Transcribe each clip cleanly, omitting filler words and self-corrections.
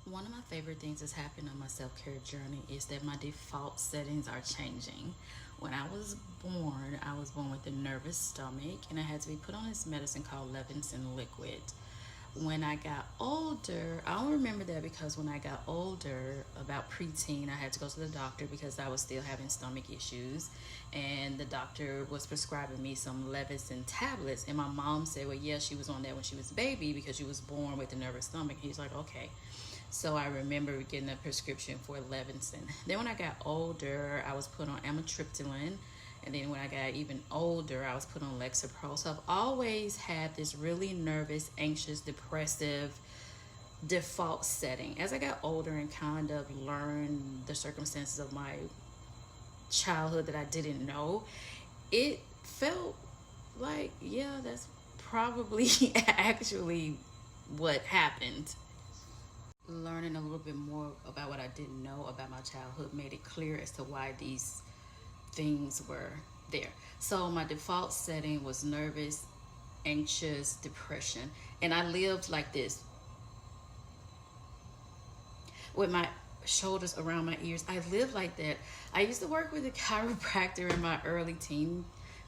One of my favorite things that's happened on my self-care journey is that my default settings are changing. When I was born with a nervous stomach and I had to be put on this medicine called Levinson liquid. When I got older, I don't remember that because when I got older, about preteen, I had to go to the doctor because I was still having stomach issues. And the doctor was prescribing me some Levinson tablets. And my mom said, well, yeah, she was on that when she was a baby because she was born with a nervous stomach. He's like, okay. So I remember getting a prescription for Levinson. Then when I got older, I was put on amitriptyline. And then when I got even older, I was put on Lexapro. So I've always had this really nervous, anxious, depressive default setting. As I got older and kind of learned the circumstances of my childhood that I didn't know, it felt like, yeah, that's probably actually what happened. Learning a little bit more about what I didn't know about my childhood made it clear as to why these things were there. So my default setting was nervous, anxious, depression. And I lived like this with my shoulders around my ears. I lived like that. I used to work with a chiropractor in my early teen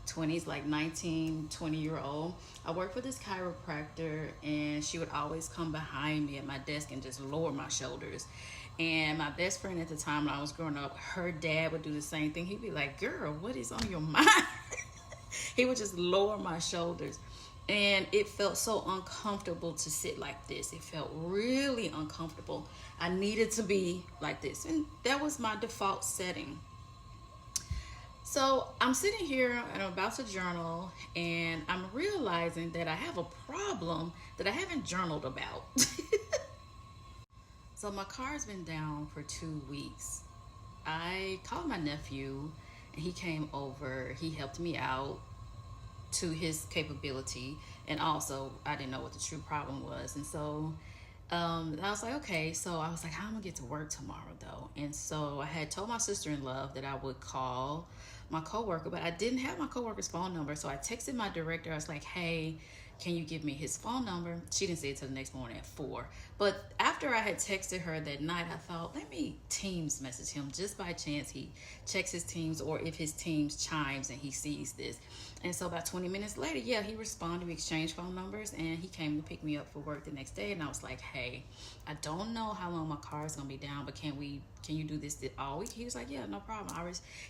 20s, like 19, 20-year old. I worked with this chiropractor and she would always come behind me at my desk and just lower my shoulders. And my best friend at the time when I was growing up, her dad would do the same thing. He'd be like, girl, what is on your mind? He would just lower my shoulders. And it felt so uncomfortable to sit like this. It felt really uncomfortable. I needed to be like this. And that was my default setting. So I'm sitting here and I'm about to journal and I'm realizing that I have a problem that I haven't journaled about. So my car's been down for 2 weeks. I called my nephew and he came over. He helped me out to his capability. And also I didn't know what the true problem was. And so I was like, okay. So I was like, how am I gonna get to work tomorrow though? And so I had told my sister-in-law that I would call my coworker, but I didn't have my coworker's phone number. So I texted my director. I was like, hey, can you give me his phone number? She didn't say it till the next morning at 4. But after I had texted her that night, I thought, let me Teams message him just by chance he checks his Teams or if his Teams chimes and he sees this. And so about 20 minutes later, yeah, he responded. We exchanged phone numbers and he came to pick me up for work the next day. And I was like, hey, I don't know how long my car is gonna be down, but can you do this all week? He was like, yeah, no problem.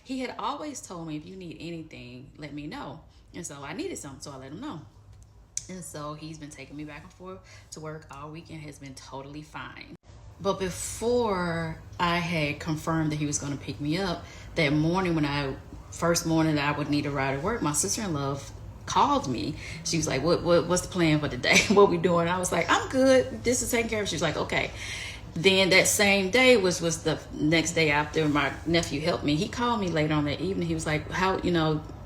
He had always told me, if you need anything, let me know. And so I needed something, so I let him know. And so he's been taking me back and forth to work all weekend, has been totally fine. But before I had confirmed that he was going to pick me up, that morning first morning that I would need a ride to work, my sister-in-law called me. She was like, what's the plan for the day? What we doing? I was like, I'm good. This is taken care of. She was like, okay. Then that same day was the next day after my nephew helped me. He called me later on that evening. He was like, how,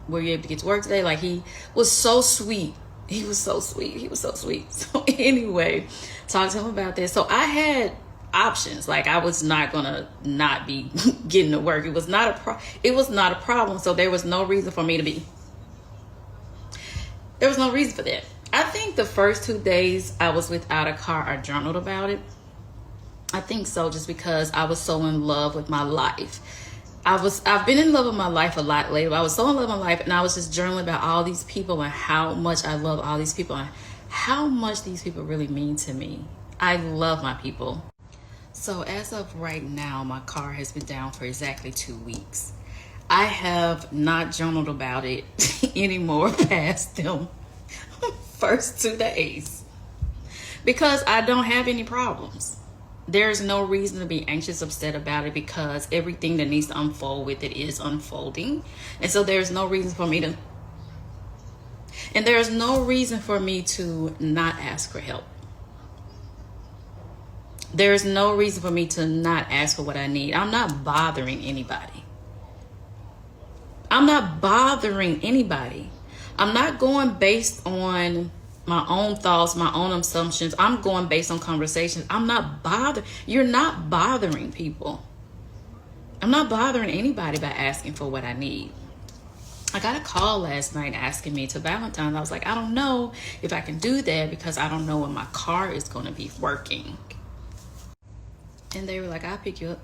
were you able to get to work today? Like, he was so sweet. He was so sweet. He was so sweet. So anyway, talked to him about this. So I had options. Like, I was not gonna not be getting to work. It was not a problem. So there was no reason for me to be. There was no reason for that. I think the first 2 days I was without a car, I journaled about it. I think so, just because I was so in love with my life. I've been in love with my life a lot lately. I was so in love with my life and I was just journaling about all these people and how much I love all these people and how much these people really mean to me. I love my people. So as of right now, my car has been down for exactly 2 weeks. I have not journaled about it anymore past them first 2 days because I don't have any problems. There's no reason to be anxious, upset about it because everything that needs to unfold with it is unfolding. And so there's no reason for me to not ask for help. There's no reason for me to not ask for what I need. I'm not bothering anybody. I'm not going based on my own thoughts, my own assumptions. I'm going based on conversations. You're not bothering people. I'm not bothering anybody by asking for what I need. I got a call last night asking me to Valentine's. I was like, I don't know if I can do that because I don't know when my car is going to be working. And they were like, I'll pick you up.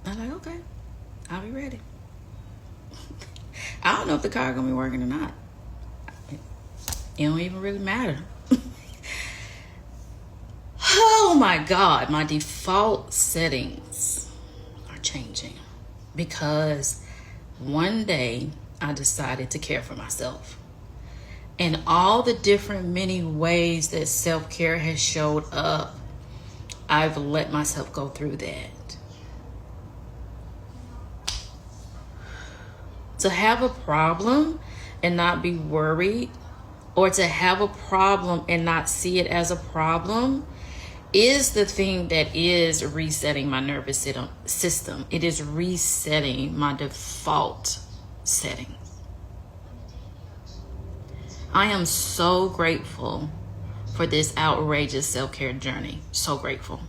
I'm like, okay, I'll be ready. I don't know if the car gonna be working or not. It don't even really matter. Oh my God, my default settings are changing because one day I decided to care for myself. And all the different many ways that self-care has showed up, I've let myself go through that. To have a problem and not be worried, or to have a problem and not see it as a problem, is the thing that is resetting my nervous system. It is resetting my default setting. I am so grateful for this outrageous self-care journey. So grateful.